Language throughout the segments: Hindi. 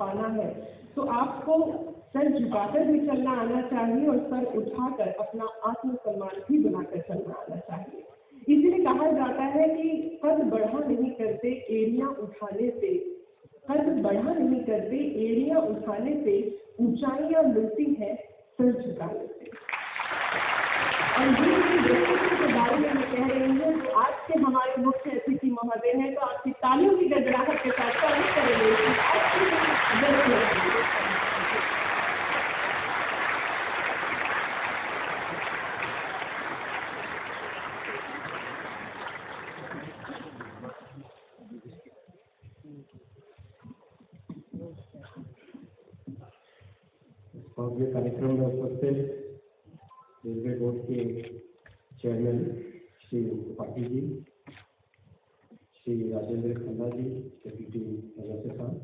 पाना है तो आपको सर झुकाकर भी चलना आना चाहिए और सर उठाकर अपना आत्मसम्मान भी बनाकर चलना आना चाहिए। इसलिए कहा जाता है कि कद बढ़ा नहीं करते एड़ियां उठाने से, कद बढ़ा नहीं करते एड़ियां उठाने से, ऊंचाइयां मिलती है सर झुकाने से। और ये व्यक्तित्व के बारे में मैं कह रही हूँ जो आज के हमारे मुख्य अतिथि महोदय हैं, तो आपकी तालियों की गड़गड़ाहट के साथ स्वागत करेंगे। भव्य कार्यक्रम में उपस्थित रेलवे बोर्ड के chairman Shri Tripathi ji, Shri Rajendra Khanna ji, deputy SSP साहब,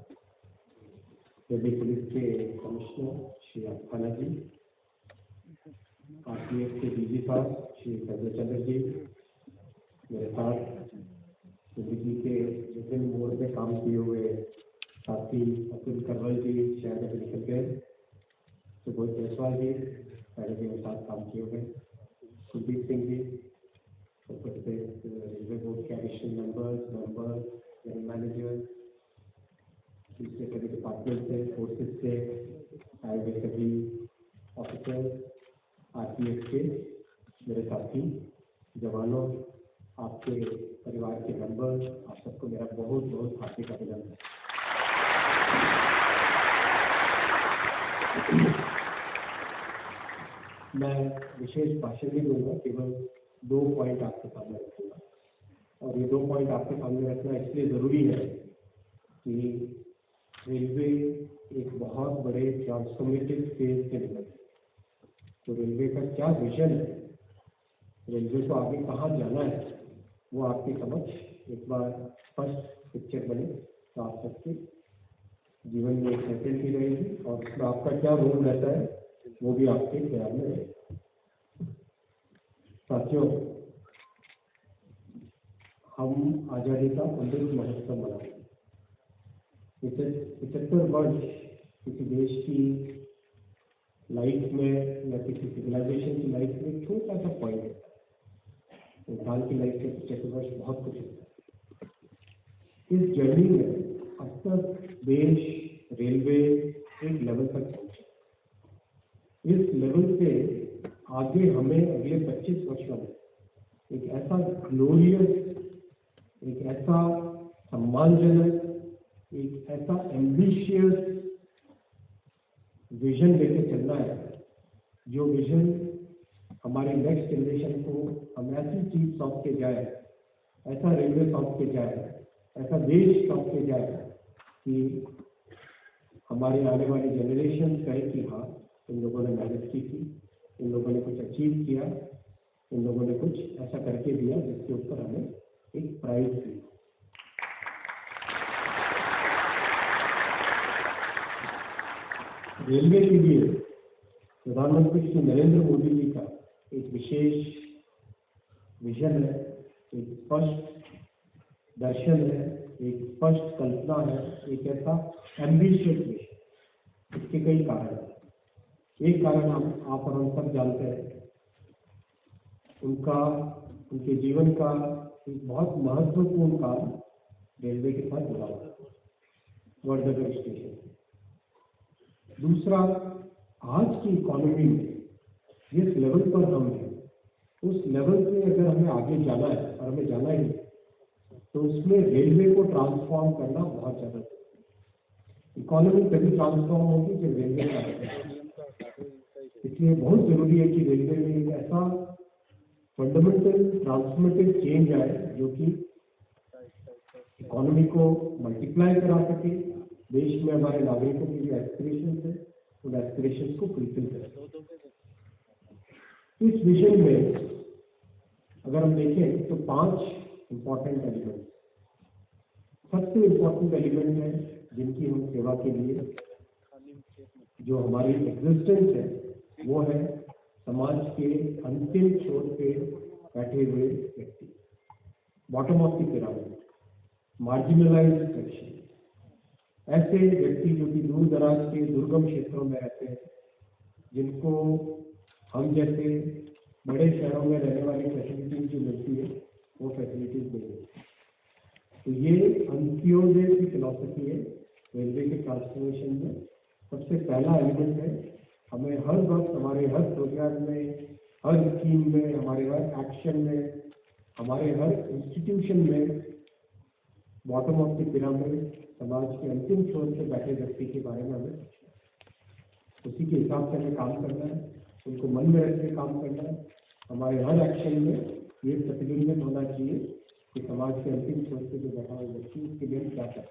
दिल्ली पुलिस के कमिश्नर श्री अफखाना जी, आरपीएफ के डीजी साहब श्री संजय चंद्र जी, मेरे साथ दिल्ली के विभिन्न बोर्ड में काम किए हुए साथी अतुल करवल जी, शहर के सेक्रेटरी सुबोध जायसवाल जी, पहले के साथ काम किए हुए कुलदीप सिंह जी, रेलवे बोर्ड के एडिशनल मेंबर्स, जनरल मैनेजर, दूसरे सभी डिपार्टमेंट से, फोर्सेस से आए हुए सभी ऑफिसर्स, आरपीएफ के मेरे साथी जवानों, आपके परिवार के मेंबर्स, आप सबको मेरा बहुत बहुत हार्दिक अभिनंदन। मैं विशेष भाषण नहीं दूंगा, केवल 2 पॉइंट आपके सामने रखूंगा। और ये 2 पॉइंट आपके सामने रखना इसलिए ज़रूरी है कि रेलवे एक बहुत बड़े ट्रांसफॉर्मेटिव फेज के अंदर, तो रेलवे का क्या विजन है, रेलवे को आगे कहाँ जाना है, वो आपकी समझ एक बार स्पष्ट पिक्चर बने तो आप सबके जीवन में एक फैसिलिटी रहेगी और उसमें आपका क्या रोल रहता है वो भी आपके ख्याल में रहेगा। साथियों, हम आज़ादी का अमृत महोत्सव मनाएंगे। 75 वर्ष किसी देश की लाइफ में या किसी सिविलाइजेशन की लाइफ में छोटा सा पॉइंट है। इंसान की लाइफ में 75 वर्ष बहुत कुछ होता है। इस जर्नी में अब तक देश, रेलवे एक लेवल तक पहुंचा। इस लेवल से आगे हमें अगले 25 वर्षों में एक ऐसा ग्लोरियस, एक ऐसा सम्मानजनक, एक ऐसा एम्बिशियस विजन लेके चलना है, जो विजन हमारी नेक्स्ट जनरेशन को हम ऐसी चीज सौंप के जाए, ऐसा रेलवे सौंप के जाए, ऐसा देश सौंप के जाए कि हमारे आने वाली जनरेशन कहे कि हाँ, इन लोगों ने मेहनत की थी, इन लोगों ने कुछ अचीव किया, इन लोगों ने कुछ ऐसा करके दिया जिसके ऊपर हमें एक प्राइज दी। रेलवे के लिए प्रधानमंत्री श्री नरेंद्र मोदी जी का एक विशेष विजन है, एक स्पष्ट दर्शन है, एक स्पष्ट कल्पना है, एक ऐसा एम्बिशियस विजन। इसके कई कारण हैं। एक कारण आप और हम सब जानते हैं, उनके जीवन का एक बहुत महत्वपूर्ण काम रेलवे के साथ जुड़ा हुआ है, वर्दगर स्टेशन। दूसरा, आज की इकोनॉमी में जिस लेवल पर हम हैं, उस लेवल पे अगर हमें आगे जाना है और हमें जाना ही तो उसमें रेलवे को ट्रांसफॉर्म करना बहुत ज़्यादा जरूरी है। इकोनॉमी तभी ट्रांसफॉर्म होगी जब रेलवे का, इसलिए बहुत जरूरी है कि रेलवे में एक ऐसा फंडामेंटल ट्रांसफॉर्मेटिव चेंज आए जो कि इकोनॉमी को मल्टीप्लाई करा सके, देश में हमारे नागरिकों की जो एस्पिरेशन है उन एस्पिरेशन को फुलफिल करें। इस विषय में अगर हम देखें तो 5 इम्पॉर्टेंट एलिमेंट, सबसे इम्पॉर्टेंट एलिमेंट है जिनकी हम सेवा के लिए जो हमारी एग्जिस्टेंस है वो है समाज के अंतिम छोर पे बैठे हुए व्यक्ति, bottom of the pyramid, marginalised section. ऐसे व्यक्ति जो कि दूर दराज के दुर्गम क्षेत्रों में रहते हैं, जिनको हम जैसे बड़े शहरों में रहने वाली फैसिलिटीज जो मिलती है वो फैसिलिटीज नहीं मिलती। तो ये अंत्योदय की फिलॉसफी है रेलवे के ट्रांसफॉर्मेशन में। सबसे पहला एलिमेंट है, हमें हर वक्त हमारे हर प्रोग्राम में, हर स्कीम में, हमारे हर एक्शन में, हमारे हर इंस्टीट्यूशन में बॉटम ऑफ द पिरामिड समाज के अंतिम छोर से बैठे व्यक्ति के बारे में हमें सोचना है, उसी के हिसाब से हमें काम करना है, उनको मन में रख के काम करना है। हमारे हर एक्शन में ये प्रतिबिंबित होना चाहिए कि समाज के अंतिम छोर से जो बैठा हुआ व्यक्ति उसके लिए हम क्या करते हैं।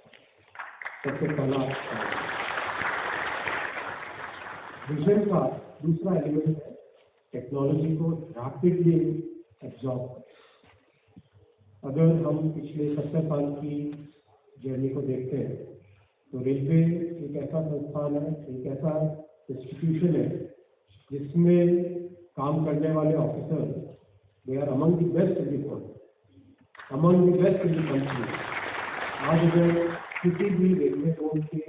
सबसे पहला विजन का दूसरा एलिमेंट है टेक्नोलॉजी को रैपिडली एब्जॉर्ब करें। अगर हम पिछले 70 साल की जर्नी को देखते हैं तो रेलवे एक ऐसा संस्थान है, एक ऐसा इंस्टीट्यूशन है जिसमें काम करने वाले officer they are among the best in the world, among the best in the country. आज अगर किसी भी रेलवे बोर्ड के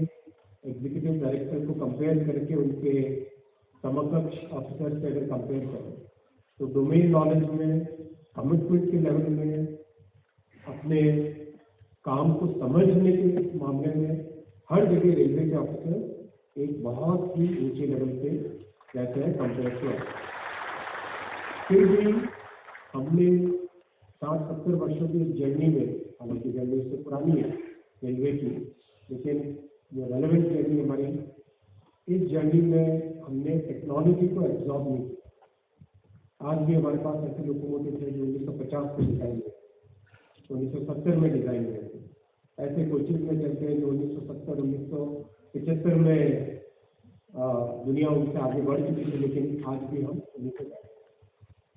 एग्जीक्यूटिव डायरेक्टर को कंपेयर करके उनके समकक्ष ऑफिसर से अगर कंपेयर करें तो डोमेन नॉलेज में, कमिटमेंट के लेवल में, अपने काम को समझने के मामले में हर जगह रेलवे के ऑफिसर एक बहुत ही ऊंचे लेवल पे रहते हैं कंपेयर टू। फिर भी हमने 60-70 वर्षों की जर्नी में, हालांकि जर्नी से पुरानी है रेलवे की, लेकिन जो रेलेवेंट जर्नी हमारी, इस जर्नी में हमने टेक्नोलॉजी को एब्जॉर्ब नहीं किया। आज भी हमारे पास ऐसे लोकोमोटिव थे जो 1950 में डिजाइन हुए, 1970 में डिजाइन हुए थे। ऐसे कोचेज में चलते हैं जो 1970-1975 में दुनिया उनसे आगे बढ़ चुकी थी, लेकिन आज भी हम उन्हीं को जाते हैं।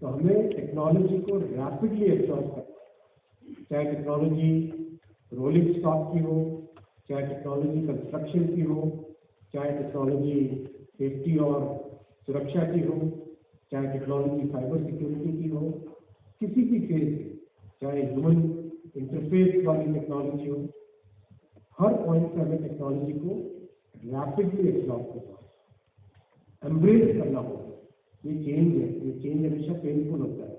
तो हमें टेक्नोलॉजी को रैपिडली एब्जॉर्ब करना है, चाहे टेक्नोलॉजी रोलिंग स्टॉक की हो, चाहे टेक्नोलॉजी कंस्ट्रक्शन की हो, चाहे टेक्नोलॉजी सेफ्टी और सुरक्षा की हो, चाहे टेक्नोलॉजी साइबर सिक्योरिटी की हो, किसी भी फेज, चाहे ह्यूमन इंटरफेस वाली टेक्नोलॉजी हो, हर पॉइंट पर हमें टेक्नोलॉजी को रैपिडली एब्जॉर्ब करना है, एम्ब्रेस करना होगा। ये चेंज है, ये चेंज हमेशा पेनफुल होता है।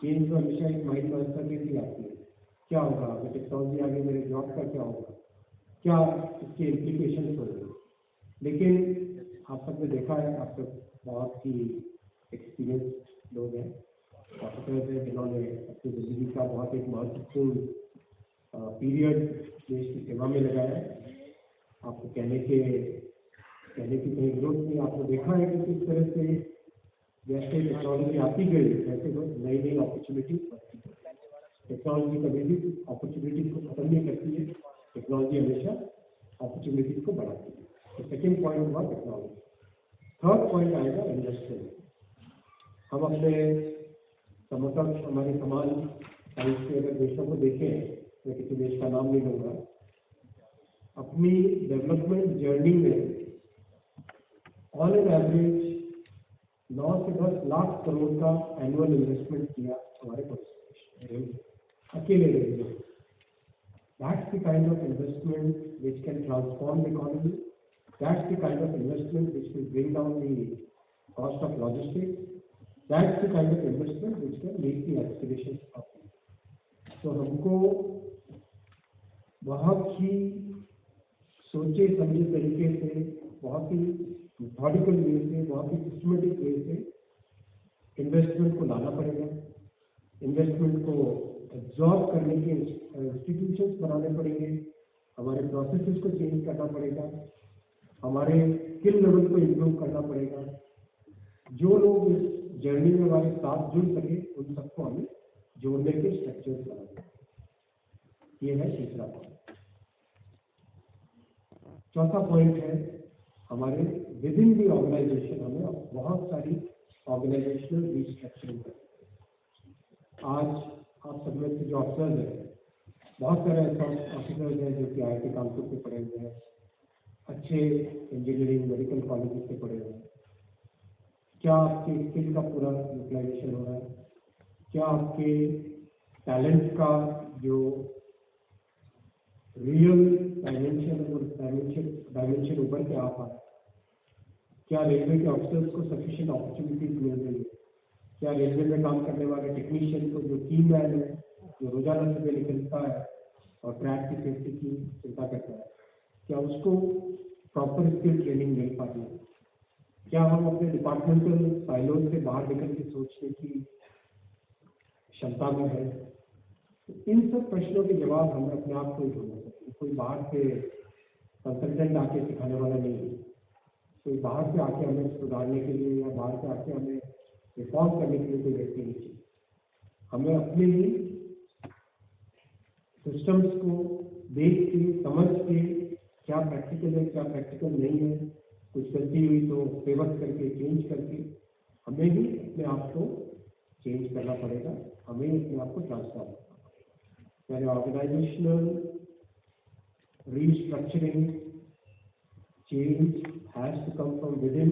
चेंज तो हमेशा एक माइंड में अनसर्टेनिटी आती है, क्या होगा अगर टेक्नोलॉजी आगे, मेरे जॉब का क्या होगा, क्या इसके इम्प्लीकेशन होंगे। लेकिन आप सबने देखा है, आप सब बहुत ही एक्सपीरियंस लोग हैं, ऑफिसर्स हैं, जिन्होंने अपनी जिंदगी का बहुत एक महत्वपूर्ण पीरियड देश की सेवा में लगाया है। आपको कहने की कहीं जरूरत नहीं। आपने देखा है कि किस तरह से जैसे टेक्नोलॉजी आती गई वैसे नई नई अपॉर्चुनिटी बढ़ती गई। टेक्नोलॉजी कभी भी अपॉर्चुनिटीज को खत्म नहीं करती है, टेक्नोलॉजी हमेशा अपॉर्चुनिटीज को बढ़ाती है। तो सेकेंड पॉइंट हुआ टेक्नोलॉजी। थर्ड पॉइंट आएगा इन्वेस्टमेंट। हम अपने समकक्ष, हमारे समान साइज के अगर देशों को देखें, मैं किसी देश का नाम नहीं लूंगा, अपनी डेवलपमेंट जर्नी में ऑन एन एवरेज 9 से 10 लाख करोड़ का एनुअल इन्वेस्टमेंट किया हमारे अकेले railway. That's the kind of investment which can transform the economy, that's the kind of investment which will bring down the cost of logistics, that's the kind of investment which can meet the aspirations of people. तो हमको बहुत ही सोचे समझे तरीके से, बहुत ही मेथोडिकल वे से, बहुत ही सिस्टमेटिक वे से इन्वेस्टमेंट को लाना पड़ेगा। इन्वेस्टमेंट को एब्जॉर्ब करने के इंस्टीट्यूशंस बनाने पड़ेंगे, हमारे प्रोसेसेस को चेंज करना पड़ेगा, हमारे स्किल लेवल को इम्प्रूव करना पड़ेगा। जो लोग इस जर्नी में हमारे साथ जुड़ सके उन सबको हमें जोड़ने के स्ट्रक्चर्स बनाने। ये है तीसरा पॉइंट। चौथा पॉइंट है हमारे विद इन दी ऑर्गेनाइजेशन हमें बहुत सारी ऑर्गेनाइजेशनल रिस्ट्रक्चरिंग करनी। आज आप सब में से जो अफसर्स हैं, बहुत सारे ऐसे ऑफिसर्स हैं जो कि IIT कानपुर से पढ़े हुए हैं, अच्छे इंजीनियरिंग मेडिकल कॉलेज से पढ़े हुए हैं। क्या आपके स्किल का पूरा यूटिलाइजेशन हो रहा है? क्या आपके टैलेंट का जो रियल डायमेंशन उभर के आ पा रहा है? क्या रेलवे के ऑफिसर्स को सफिशिएंट अपॉर्चुनिटीज मिल रही है? क्या रेलवे में काम करने वाले टेक्नीशियन को, जो की मैन है, जो रोजाना सुबह निकलता है और ट्रैक की सेफ्टी की चिंता करता है, क्या उसको प्रॉपर स्किल ट्रेनिंग मिल पाती है? क्या हम अपने डिपार्टमेंटल साइलोज से बाहर निकल के सोचने की क्षमता में है? इन सब प्रश्नों के जवाब हमें अपने आप को ही ढूंढना चाहिए। कोई बाहर से कंसल्टेंट आके सिखाने वाला नहीं है, कोई बाहर से आके हमें सुधारने के लिए या बाहर से आके हमें रिफॉर्म करने के लिए कोई व्यक्ति नहीं चाहिए। हमें अपने ही सिस्टम्स को देख के, समझ के, क्या प्रैक्टिकल है, क्या प्रैक्टिकल नहीं है, कुछ गलती हुई तो फेवर करके, चेंज करके हमें ही अपने आप को चेंज करना पड़ेगा, हमें ही अपने आप को ट्रांसफॉर्म करना पड़ेगा। यानी organisational restructuring change has to come from within,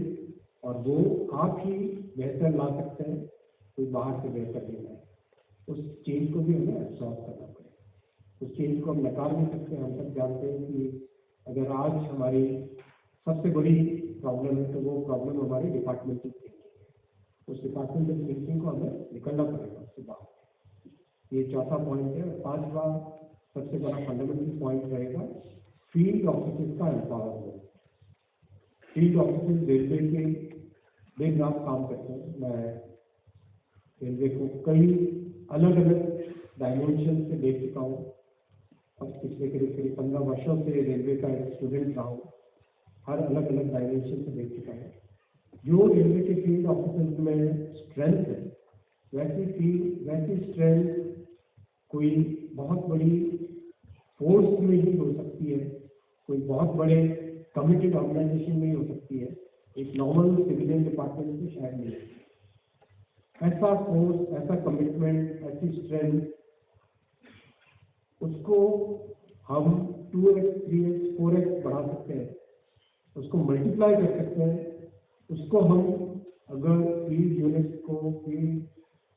और वो आप ही बेहतर ला सकते हैं, कोई बाहर से बेहतर नहीं है। उस चेंज को भी हमें एब्सॉर्ब करना पड़ेगा। उस चेंज को हम नकार नहीं सकते। हम सब जानते हैं कि अगर आज हमारी सबसे बड़ी प्रॉब्लम है तो वो प्रॉब्लम हमारी डिपार्टमेंटल थिंकिंग है। उस डिपार्टमेंटल थिंकिंग को हमें निकलना पड़ेगा उससे बाहर। ये चौथा पॉइंट है। पांचवा सबसे बड़ा फंडामेंटल पॉइंट रहेगा फील्ड ऑफिसर्स का एम्पावरमेंट। फील्ड ऑफिसर्स रेलवे के दिन रात काम करते हैं। मैं रेलवे को कई अलग अलग डायमेंशन से देख चुका हूँ और पिछले करीब 15 वर्षों से रेलवे का एक स्टूडेंट रहा हूँ। हर अलग अलग डायमेंशन से देख चुका है। जो रेलवे के फील्ड ऑफिसर्स में स्ट्रेंथ है, वैसी स्ट्रेंथ कोई बहुत बड़ी फोर्स में ही हो सकती है, कोई बहुत बड़े कमिटेड ऑर्गेनाइजेशन में ही हो सकती है, एक नॉर्मल सिविलियन डिपार्टमेंट में शायद नहीं। ऐसा फोर्स, ऐसा कमिटमेंट, ऐसी स्ट्रेंथ, उसको हम 2x, 3x, 4x बढ़ा सकते हैं, उसको मल्टीप्लाई कर सकते हैं। उसको हम अगर फील्ड यूनिट्स को, फील्ड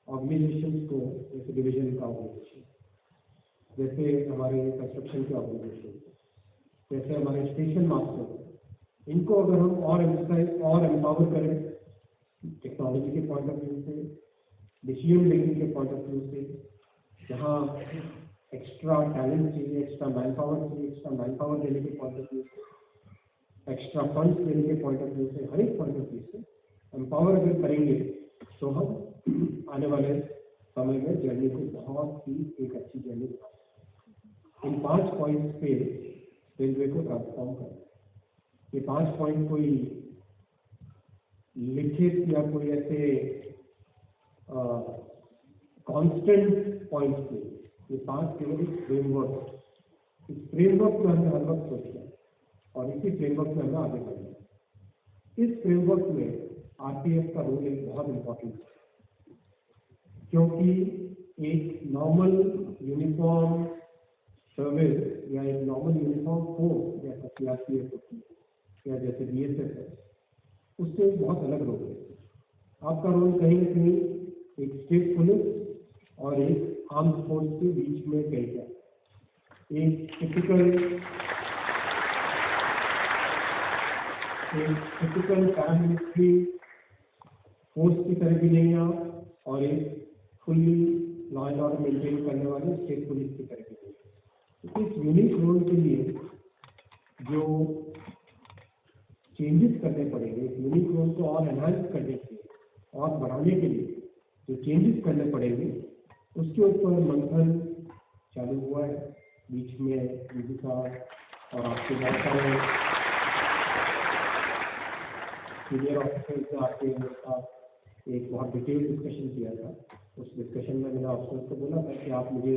ऑर्गेनाइजेशन को, जैसे डिवीजन का ऑर्गेनाइजेशन, जैसे हमारे कंस्ट्रक्शन के ऑर्गेनाइजेशन, जैसे हमारे स्टेशन मास्टर, इनको अगर हम और एम्फसाइज और एम्पावर करें टेक्नोलॉजी के पॉइंट ऑफ व्यू से, डिसीजन मेकिंग के पॉइंट ऑफ व्यू से, जहाँ एक्स्ट्रा टैलेंट चाहिए, एक्स्ट्रा मैन पावर चाहिए, एक्स्ट्रा मैन पावर देने के पॉइंट ऑफ व्यू से, एक्स्ट्रा फंड्स देने के पॉइंट ऑफ व्यू से, हर एक पॉइंट ऑफ व्यू से एम्पावर अगर करेंगे तो हम आने वाले समय में जर्नी को बहुत ही एक अच्छी जर्नी बना सकते हैं। इन 5 पॉइंट्स पे रेलवे को ट्रांसफॉर्म करना। ये 5 पॉइंट कोई लिखित या कोई ऐसे कांस्टेंट पॉइंट्स नहीं, ये 5 केवल एक फ्रेमवर्क। इस फ्रेमवर्क में हमें हर वक्त सोचना है और इसी फ्रेमवर्क में हमें आगे बढ़ना है। इस फ्रेमवर्क में आरपीएफ का रोल एक बहुत इम्पोर्टेंट है, क्योंकि एक नॉर्मल यूनिफॉर्म सर्विस या एक नॉर्मल यूनिफॉर्म फोर्स जैसा सीआरपीएफ होती है या जैसे बीएसएफ है, उससे बहुत अलग रोल है। आपका रोल कहीं ना कहीं एक स्टेट पुलिस और एक आर्म फोर्स के बीच में कहीं है। एक टिपिकल पैरामिलिट्री फोर्स की तरह भी नहीं आप, और एक fully law and order maintain करने वाले स्टेट पुलिस की तरह भी नहीं। इस यूनिक रोल के लिए जो चेंजेस करने पड़ेंगे, इस यूनिक रोल को और एनहांस करने के लिए और बढ़ाने के लिए जो चेंजेस करने पड़ेंगे, उसके ऊपर मंथन चालू हुआ है। बीच में डीजी साहब और आपके बहुत सारे सीनियर ऑफिसर्स से आके मेरे साथ एक बहुत डिटेल डिस्कशन किया था। उस डिस्कशन में मैंने ऑफिसर्स को बोला था कि आप मुझे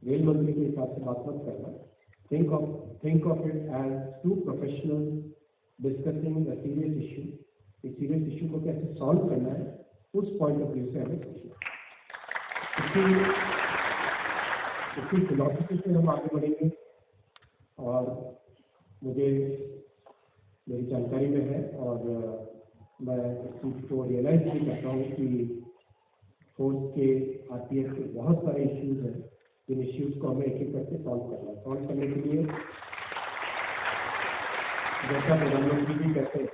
रेल मंत्री के हिसाब से बात मत करना, think of it as 2 professionals discussing a serious issue। इस सीरियस इशू को कैसे सॉल्व करना है, उस पॉइंट ऑफ व्यू से हमें सोचना। इसी फिलॉसफी से हम आगे बढ़ेंगे। और मुझे मेरी जानकारी में है और मैं इस चीज़ को रियलाइज भी करता हूँ कि फोर्स के आरपीएफ के बहुत सारे इश्यूज हैं इन इश्यूज को हमें एक एक करके सॉल्व करना है। सॉल्व करने के लिए जैसा प्रधानमंत्री जी कहते हैं,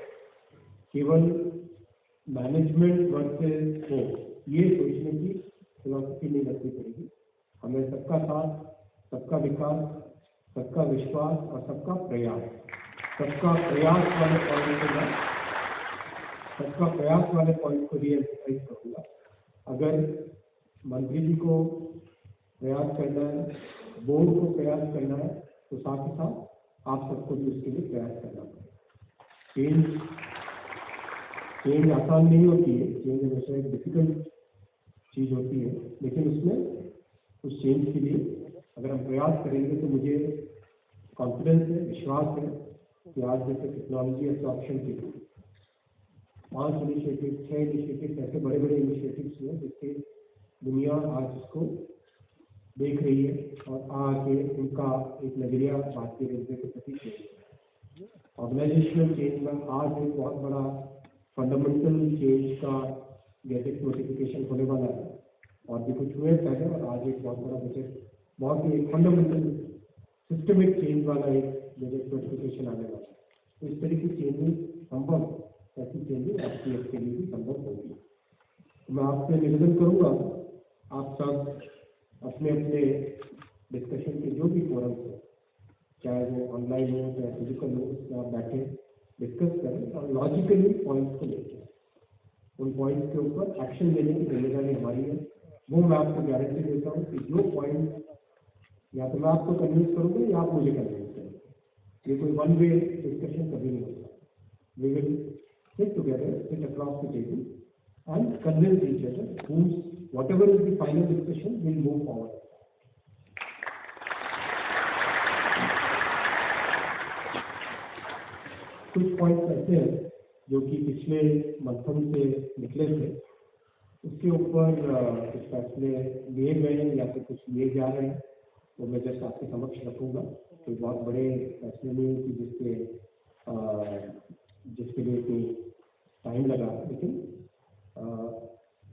केवल मैनेजमेंट वर्सेस हो ये सोचने की फिलॉसफी नहीं रखनी पड़ेगी। हमें सबका साथ, सबका विकास, सबका विश्वास और सबका प्रयास वाले पॉइंट को रीएम्फसाइज करूँगा। अगर मंत्री जी को प्रयास करना है, बोर्ड को प्रयास करना है, तो साथ ही साथ आप सबको भी उसके लिए प्रयास करना पड़ेगा। चेंज आसान नहीं होती है, चेंज हमेशा एक डिफिकल्ट चीज़ होती है, लेकिन उसमें उस चेंज के लिए अगर हम प्रयास करेंगे तो मुझे कॉन्फिडेंस है, विश्वास है कि आज जैसे टेक्नोलॉजी एडॉप्शन के लिए 5 इनिशिएटिव, 6 इनिशिएटिव ऐसे बड़े बड़े इनिशिएटिव्स हुए जिससे दुनिया आज उसको देख रही है और आके उनका एक नजरिया भारतीय रेलवे के प्रति चेंज है। ऑर्गेनाइजेशनल चेंज में आज एक बहुत बड़ा फंडामेंटल चेंज का गैजेट नोटिफिकेशन होने वाला है, और भी कुछ हुए पहले, और आज एक बहुत बड़ा गैजेट, बहुत ही फंडामेंटल सिस्टमिक चेंज वाला एक गैजेट नोटिफिकेशन आने वाला है। तो इस तरह की चेंजेस संभव, ऐसी चेंजेस आपके लिए भी संभव होगी। तो मैं आपसे निवेदन करूँगा, आप सब अपने अपने डिस्कशन के जो भी फोरम्स हो, चाहे वो ऑनलाइन हो चाहे फिजिकल हो, उसमें आप बैठे डिस्कस करें और लॉजिकली पॉइंट्स को लेकर उन पॉइंट्स के ऊपर एक्शन लेने की जिम्मेदारी हमारी है। वो मैं आपको गारंटी देता हूँ कि जो पॉइंट या तो मैं आपको कन्विंस करूँगा या आप मुझे कन्विंस करेंगे। ये कोई वन वे डिस्कशन कभी नहीं होगा। We will sit together, sit across the table and convince each other whose whatever is the final discussion will move forward. कुछ पॉइंट्स ऐसे हैं जो कि पिछले मंथन से निकले थे, उसके ऊपर कुछ फैसले लिए गए हैं या फिर कुछ लिए जा रहे हैं, तो मैं जस्ट आपके समक्ष रखूँगा। कोई बहुत बड़े फैसले नहीं कि जिसके लिए कोई टाइम लगा, लेकिन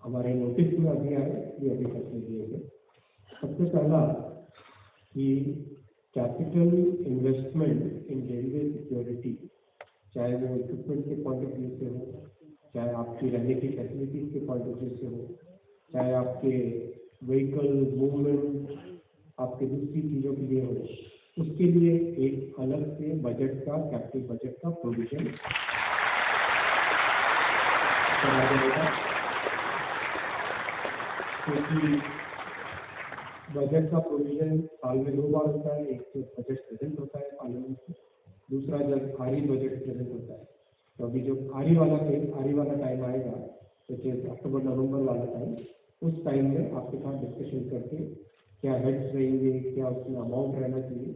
हमारे नोटिस में अभी आए, ये अभी फैसले लिए गए। सबसे पहला कि कैपिटल इन्वेस्टमेंट इन रेलवे सिक्योरिटी, चाहे वो इक्विपमेंट के पॉइंट ऑफ व्यू से हो, चाहे आपकी रहने की फैसिलिटीज के पॉइंट ऑफ व्यू से हो, चाहे आपके व्हीकल मूवमेंट, आपके दूसरी चीज़ों के लिए हो, उसके लिए एक अलग से बजट का, कैपिटल बजट का प्रोविजन करा जाएगा। क्योंकि बजट का प्रोविजन साल में 2 बार होता है, एक तो बजट प्रेजेंट होता है पार्लियामेंट में, दूसरा जब आरी बजट प्रेजेंट होता है। तो अभी जो आरी वाला टाइम आएगा, तो अक्टूबर नवंबर वाला टाइम, उस टाइम में आपके साथ डिस्कशन करके क्या हेड्स रहेंगे, क्या उसमें अमाउंट रहना चाहिए,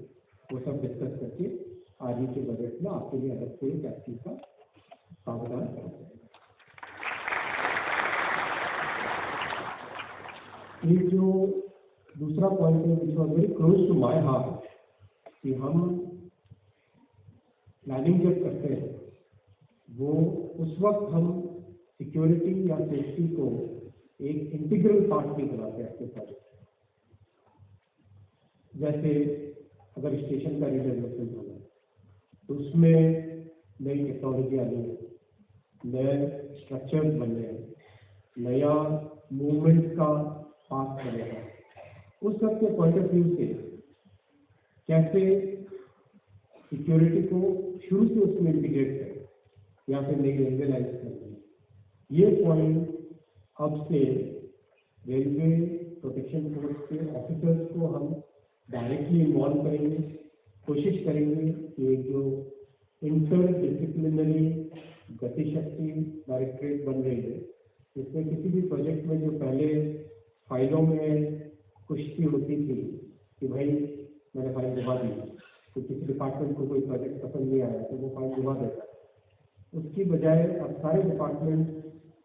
वो सब डिस्कस करके आरी के बजट में आपके लिए अलग से कैपिटल का प्रावधान करा जाएगा। ये जो दूसरा पॉइंट है, which was very close to my heart, कि हम प्लानिंग जब करते हैं वो उस वक्त हम सिक्योरिटी या सेफ्टी को एक इंटीग्रल पार्ट नहीं बनाते अपने प्रोजेक्ट। जैसे अगर स्टेशन का रिडेवलपमेंट होगा तो उसमें नई टेक्नोलॉजी आनी है, नए स्ट्रक्चर्स बनने हैं, नया मूवमेंट का पास बनेगा। उस सब के पॉइंट ऑफ व्यू से कैसे सिक्योरिटी को शुरू से उसमें इंटीग्रेट करें या फिर नई रेलवे लाइन करें, ये पॉइंट अब से रेलवे प्रोटेक्शन फोर्स के ऑफिसर्स को हम डायरेक्टली इन्वॉल्व करेंगे। कोशिश करेंगे कि जो इंटर डिसिप्लिनरी गतिशक्ति डायरेक्टरेट बन रही है, इसमें किसी भी प्रोजेक्ट में जो पहले फाइलों में कुश्ती होती थी कि भाई मैंने फाइल दबा दी, तो किसी डिपार्टमेंट को कोई प्रोजेक्ट पसंद नहीं आया तो वो फाइल दबा देता है, उसकी बजाय अब सारे डिपार्टमेंट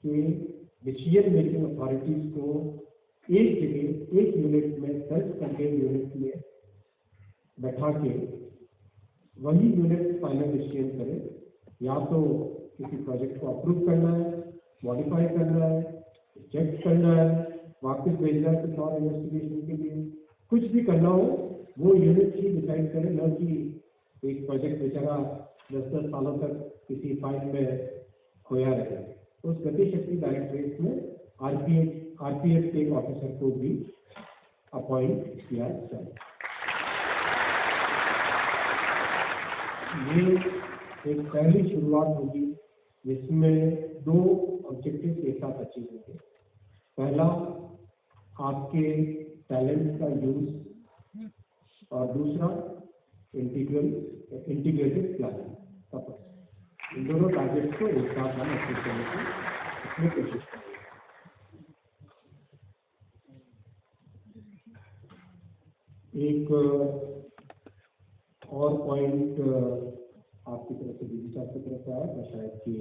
के डिसीजन मेकिंग अथॉरिटीज को एक जगह, एक यूनिट में, सेल्फ कंटेन यूनिट में बैठा के वही यूनिट फाइनल डिसीजन करे, या तो किसी प्रोजेक्ट को अप्रूव करना है, मॉडिफाई करना है, रिजेक्ट करना है, वापस भेजना है कुछ और इन्वेस्टिगेशन के लिए, कुछ भी करना हो वो यूनिट ही डिसाइड करें, न कि एक प्रोजेक्ट बेचारा 10-10 सालों तक किसी फाइल में खोया रहे। उस गति शक्ति डायरेक्टरेट में आरपीएफ के एक ऑफिसर को भी अपॉइंट किया जाए। ये एक पहली शुरुआत होगी जिसमें 2 ऑब्जेक्टिव एक साथ अचीव होंगे। पहला आपके टैलेंट का यूज और दूसरा इंटीग्रेटेड प्लानिंग। इन दोनों टारगेट्स को एक साथ हम अचीव करने की इसमें कोशिश करेंगे। एक और पॉइंट आपकी तरफ से डीजी साहब की तरफ से आया था शायद कि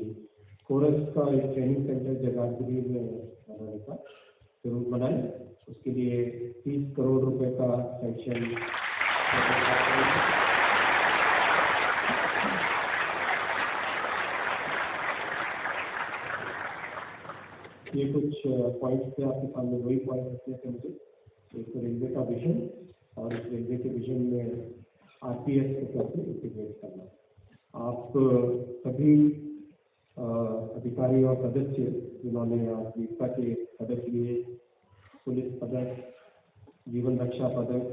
कोरस का एक ट्रेनिंग सेंटर जगाधरी में बनाने का जरूर बनाए। उसके लिए 30 करोड़ रुपए का सैंक्शन ये कुछ पॉइंट्स थे आपके सामने। वही पॉइंट रखने थे मुझे, एक तो रेलवे का विजन और इस रेलवे के विजन में आरपीएफ को कैसे इंटीग्रेट करना। आप सभी अधिकारी और सदस्य जिन्होंने आज वीरता के पदक लिए, पुलिस पदक, जीवन रक्षा पदक,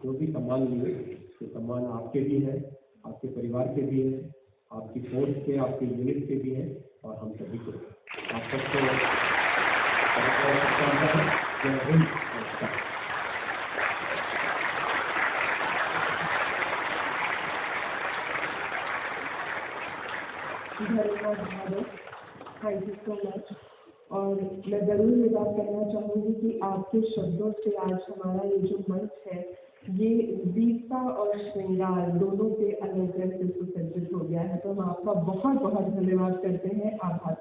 जो भी सम्मान लिए, ये सम्मान आपके भी है, आपके परिवार के भी है, आपकी फोर्स के, आपके यूनिट के भी है और हम सभी को। आप सबको जय हिंद, नमस्कार। धन्यवाद Bharat, thank you so much. और मैं ज़रूर ये बात कहना चाहूँगी कि आपके शब्दों से आज हमारा ये जो मंच है ये वीरता और श्रृंगार दोनों के अलग से सुसज्जित हो गया है। तो हम आपका बहुत बहुत धन्यवाद करते हैं। आभार।